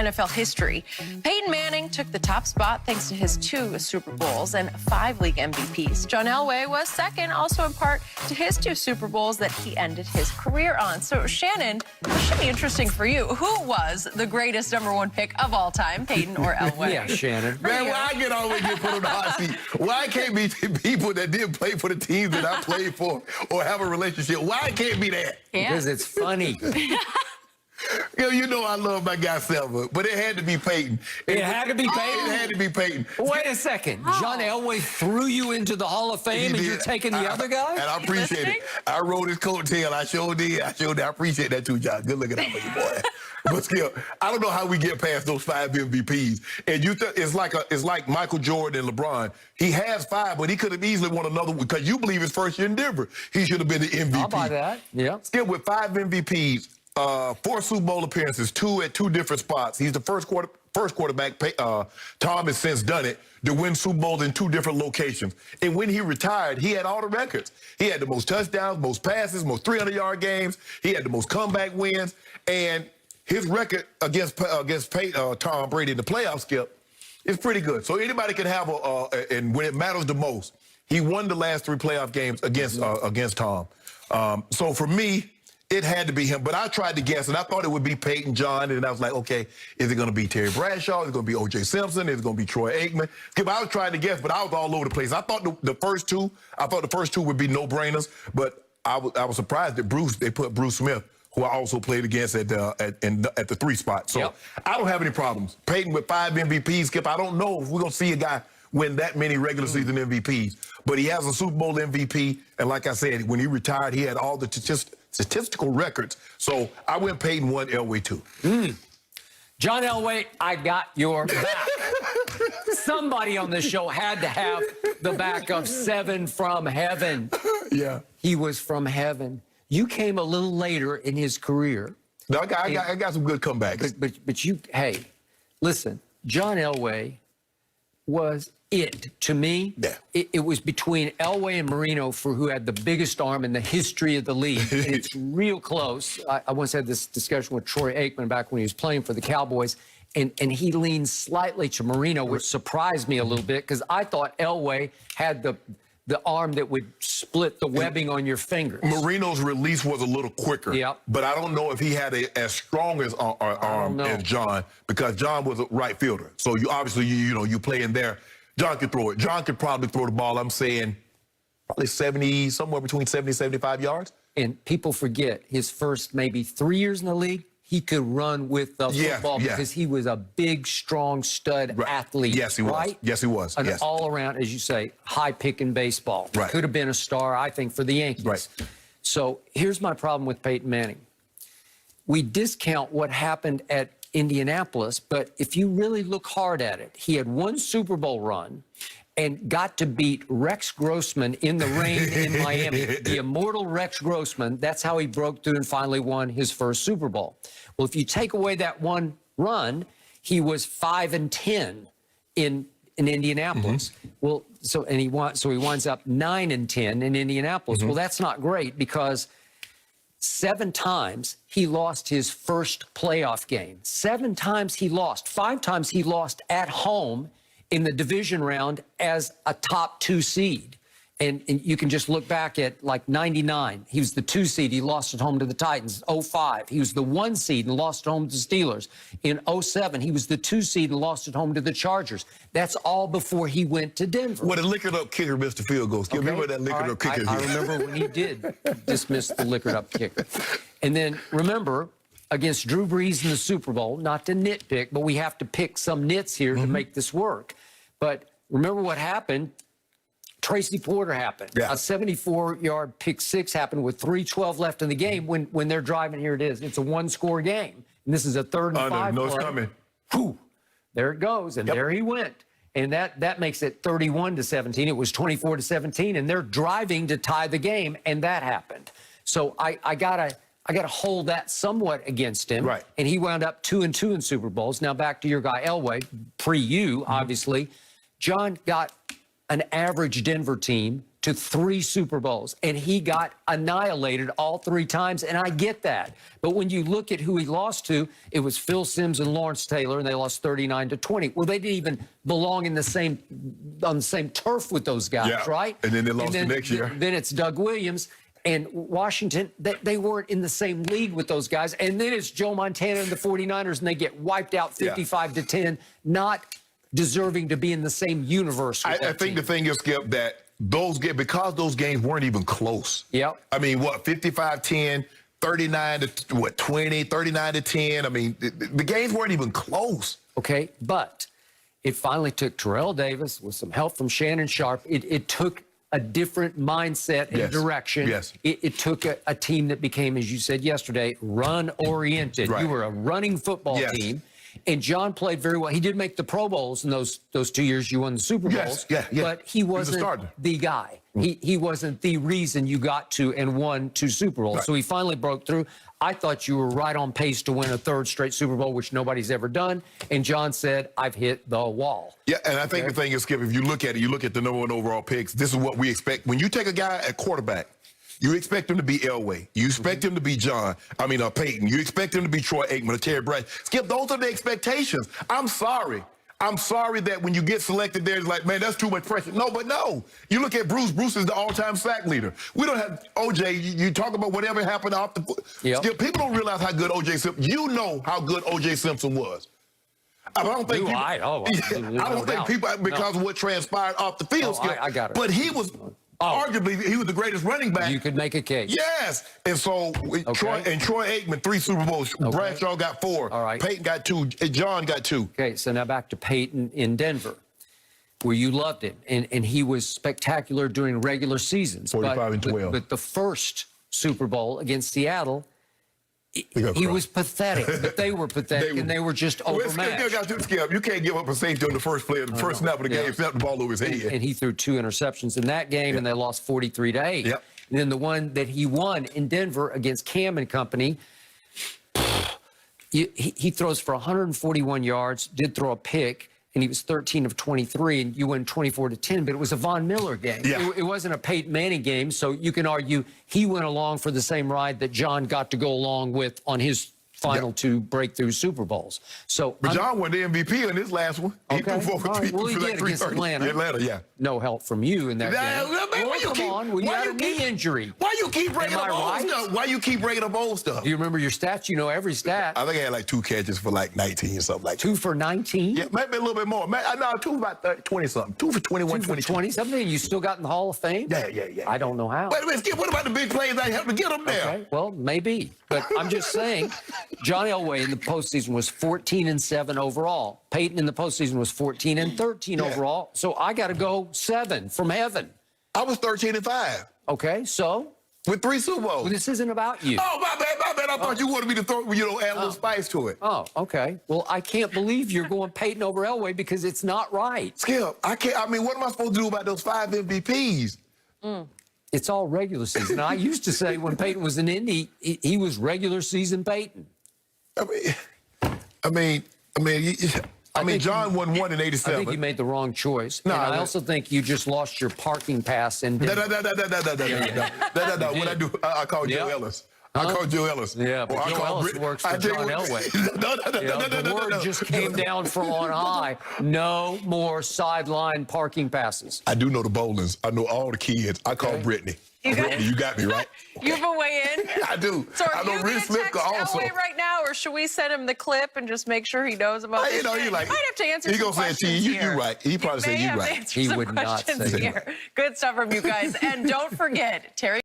NFL history. Peyton Manning took the top spot thanks to his 2 Super Bowls and 5 league MVPs. John Elway was second, also in part to his 2 Super Bowls that he ended his career on. So, Shannon, this should be interesting for you. Who was the greatest #1 pick of all time, Peyton or Elway? Yeah, Shannon. Man, why I always get put on the hot seat? Why can't be people that didn't play for the teams that I played for or have a relationship? Why it can't be that? Yeah. Because it's funny. You know I love my guy Selva, but it had to be Peyton. It had to be Peyton? It had to be Peyton. Wait a second. John Elway threw you into the Hall of Fame and you're taking the other guy? And I appreciate it. I rode his coattail. I showed it. I appreciate that too, John. Good looking out for you, boy. But still, I don't know how we get past those 5 MVPs. And it's like Michael Jordan and LeBron. He has 5, but he could have easily won another one because you believe his first year in Denver. He should have been the MVP. I'll buy that. Yeah. Still with 5 MVPs, 4 Super Bowl appearances, 2 at 2 different spots. He's the first quarterback, Tom has since done it, to win Super Bowls in 2 different locations. And when he retired, he had all the records. He had the most touchdowns, most passes, most 300-yard games. He had the most comeback wins. And his record against Tom Brady in the playoff, Skip, is pretty good. So anybody can have and when it matters the most, he won the last 3 playoff games against Tom. So for me, it had to be him. But I tried to guess, and I thought it would be Peyton, John, and I was like, okay, is it going to be Terry Bradshaw? Is it going to be O.J. Simpson? Is it going to be Troy Aikman? Skip, I was trying to guess, but I was all over the place. I thought the first two would be no-brainers, but I was surprised that they put Bruce Smith, who I also played against at the 3 spot. So yep. I don't have any problems. Peyton with 5 MVPs, Skip, I don't know if we're going to see a guy win that many regular season MVPs. But he has a Super Bowl MVP, and like I said, when he retired, he had all the statistical records. So I went Peyton 1, Elway 2. John Elway, I got your back. Somebody on this show had to have the back of 7 from heaven. Yeah. He was from heaven. You came a little later in his career. No, I got some good comebacks. But you, hey, listen, John Elway was it to me. Yeah. It was between Elway and Marino for who had the biggest arm in the history of the league. And it's real close. I once had this discussion with Troy Aikman back when he was playing for the Cowboys, and he leaned slightly to Marino, which surprised me a little bit because I thought Elway had the arm that would split the webbing on your fingers. Marino's release was a little quicker. Yep. But I don't know if he had as strong as arm as John, because John was a right fielder. So you obviously, you play in there. John could throw it. John could probably throw the ball, I'm saying, probably 70, somewhere between 70 and 75 yards. And people forget his first maybe 3 years in the league, he could run with the football because he was a big, strong stud athlete. Yes, he was. Right? Yes, he was. An yes. all-around, as you say, high-picking baseball. Right. Could have been a star, I think, for the Yankees. Right. So here's my problem with Peyton Manning. We discount what happened at Indianapolis, but if you really look hard at it, he had 1 Super Bowl run and got to beat Rex Grossman in the rain in Miami. The immortal Rex Grossman, that's how he broke through and finally won his first Super Bowl. Well, if you take away that 1 run, he was 5-10 in Indianapolis. Well, so he winds up 9-10 in Indianapolis. Well, that's not great because 7 times he lost his first playoff game. 7 times he lost. 5 times he lost at home in the division round as a top 2 seed. And you can just look back at like 99. He was the 2 seed. He lost at home to the Titans. 05, he was the 1 seed and lost at home to the Steelers. In 07, he was the 2 seed and lost at home to the Chargers. That's all before he went to Denver. What a liquored-up kicker missed the field goal. Okay. Remember that liquored-up kicker? I remember when he did dismiss the liquored-up kicker. And then remember, against Drew Brees in the Super Bowl, not to nitpick, but we have to pick some nits here to make this work. But remember what happened? Tracy Porter happened. Yeah. A 74-yard pick 6 happened with 3:12 left in the game when they're driving. Here it is. It's a 1-score game. And this is a 3rd and 5. No, it's coming. Whew. There it goes. And there he went. And that makes it 31-17. It was 24-17. And they're driving to tie the game. And that happened. So I gotta hold that somewhat against him. Right. And he wound up 2-2 in Super Bowls. Now back to your guy Elway, pre you, obviously. John got an average Denver team to 3 Super Bowls, and he got annihilated all 3 times, and I get that. But when you look at who he lost to, it was Phil Simms and Lawrence Taylor, and they lost 39-20. Well, they didn't even belong on the same turf with those guys, right? And then they lost the next year. Then it's Doug Williams. And Washington, they weren't in the same league with those guys. And then it's Joe Montana and the 49ers, and they get wiped out 55-10, not deserving to be in the same universe with I think the thing is, Skip, that because those games weren't even close. Yep. I mean, 55-10, 39-20, 39-10. I mean, the games weren't even close. Okay, but it finally took Terrell Davis with some help from Shannon Sharp. It took a different mindset and direction. Yes. It took a team that became, as you said yesterday, run-oriented. Right. You were a running football team. And John played very well. He did make the Pro Bowls in those 2 years you won the Super Bowls. But he wasn't the guy. He wasn't the reason you got to and won 2 Super Bowls. So he finally broke through. I thought you were right on pace to win a 3rd straight Super Bowl, which nobody's ever done. And John said, I've hit the wall. Yeah, and I think the thing is, Skip, if you look at it, you look at the #1 overall picks, this is what we expect. When you take a guy at quarterback, you expect him to be Elway. You expect him to be Peyton. You expect him to be Troy Aikman or Terry Bradshaw. Skip, those are the expectations. I'm sorry. I'm sorry that when you get selected there, it's like, man, that's too much pressure. No. You look at Bruce. Bruce is the all-time sack leader. We don't have OJ. You talk about whatever happened off the foot. Skip, people don't realize how good OJ Simpson. You know how good OJ Simpson was. I don't think people, I don't think people because of what transpired off the field. Skip, I got it. But he was. Arguably, he was the greatest running back. You could make a case. Yes. And so Troy Aikman, 3 Super Bowls. Bradshaw got 4. All right. Peyton got 2. John got 2. Okay, so now back to Peyton in Denver, where you loved him. And he was spectacular during regular seasons. 45-12. But the first Super Bowl against Seattle, he was pathetic, but they were pathetic, and they were just overmatched. Skip, you can't give up a safety on the first play of the first snap of the game, snap the ball over his head. And he threw 2 interceptions in that game, and they lost 43-8. And then the one that he won in Denver against Cam and company, he throws for 141 yards, did throw a pick, and he was 13 of 23, and you win 24-10, but it was a Von Miller game. It wasn't a Peyton Manning game, so you can argue he went along for the same ride that John got to go along with on his final 2 breakthrough Super Bowls. But John won the MVP in his last one. He threw for well, he did against Atlanta. No help from you in that game. You had a knee injury. Why you keep bringing up old stuff? Why you keep bringing up old stuff? Do you remember your stats? You know every stat. I think I had like 2 catches for like 19 or something like that. 2 for 19? Yeah, maybe a little bit more. No, 2 for about 20-something. 2 for 21, 20-something? You still got in the Hall of Fame? Yeah. I don't know how. Wait a minute, Skip, what about the big plays that helped to get them there? Okay, well, maybe. But I'm just saying, John Elway in the postseason was 14-7 overall. Peyton in the postseason was 14-13 overall. So I got to go 7 from heaven. I was 13-5. Okay, so? With 3 Super Bowls. Well, this isn't about you. Oh, my bad. I thought you wanted me to throw, add a little spice to it. Oh, okay. Well, I can't believe you're going Peyton over Elway because it's not right. Skip, I can't. I mean, what am I supposed to do about those 5 MVPs? It's all regular season. I used to say when Peyton was in Indy, he was regular season Peyton. I mean, John won 1 in 87. I think you made the wrong choice. No, and I also think you just lost your parking pass in Denver. No. What I do, I call Joe Ellis. I call Joe Ellis. Yeah, but Joe Ellis works for John Elway. The word just came down from on high. No more sideline parking passes. I do know the Bolins. I know all the kids. I call Brittany. You got me, right? You have a way in? I do. So are I know you going to text also. Elway right now, or should we send him the clip and just make sure he knows about this? He might have to answer some questions here. You're right. He probably say you're right. He would not say Good stuff from you guys. And don't forget, Terry